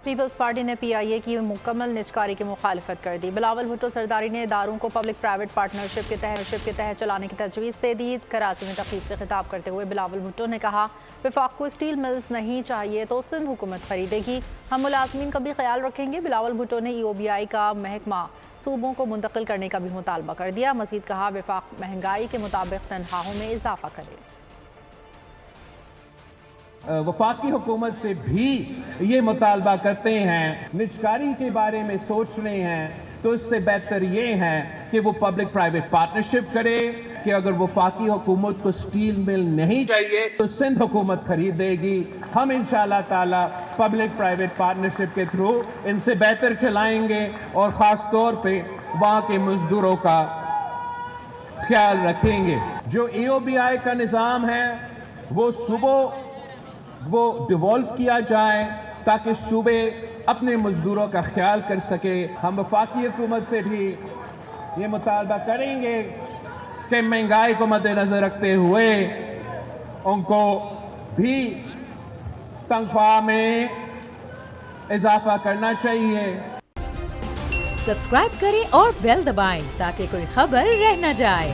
Peoples party نے پی آئی اے کی مکمل نجکاری کی مخالفت کر دی۔ بلاول بھٹو سرداری نے اداروں کو پبلک پرائیویٹ پارٹنرشپ کے تحت چلانے کی تجویز دے دی۔ کراچی میں تقریب سے خطاب کرتے ہوئے بلاول بھٹو نے کہا، وفاق کو اسٹیل ملز نہیں چاہیے تو سندھ حکومت خریدے گی، ہم ملازمین کا بھی خیال رکھیں گے۔ بلاول بھٹو نے ای او بی آئی کا محکمہ صوبوں کو منتقل کرنے کا بھی مطالبہ کر دیا۔ مزید کہا، وفاق مہنگائی کے مطابق تنخواہوں میں اضافہ کرے۔ وفاقی حکومت سے بھی یہ مطالبہ کرتے ہیں، نجکاری کے بارے میں سوچ رہے ہیں تو اس سے بہتر یہ ہے کہ وہ پبلک پرائیویٹ پارٹنرشپ کرے کہ اگر وفاقی حکومت کو سٹیل مل نہیں چاہیے تو سندھ حکومت خریدے گی۔ ہم انشاءاللہ تعالی پبلک پرائیویٹ پارٹنرشپ کے تھرو ان سے بہتر چلائیں گے اور خاص طور پہ وہاں کے مزدوروں کا خیال رکھیں گے۔ جو ای او بی آئی کا نظام ہے وہ ڈیوالو کیا جائے تاکہ صوبے اپنے مزدوروں کا خیال کر سکے۔ ہم وفاقی حکومت سے بھی یہ مطالبہ کریں گے کہ مہنگائی کو مد نظر رکھتے ہوئے ان کو بھی تنخواہ میں اضافہ کرنا چاہیے۔ سبسکرائب کریں اور بیل دبائیں تاکہ کوئی خبر رہ نہ جائے۔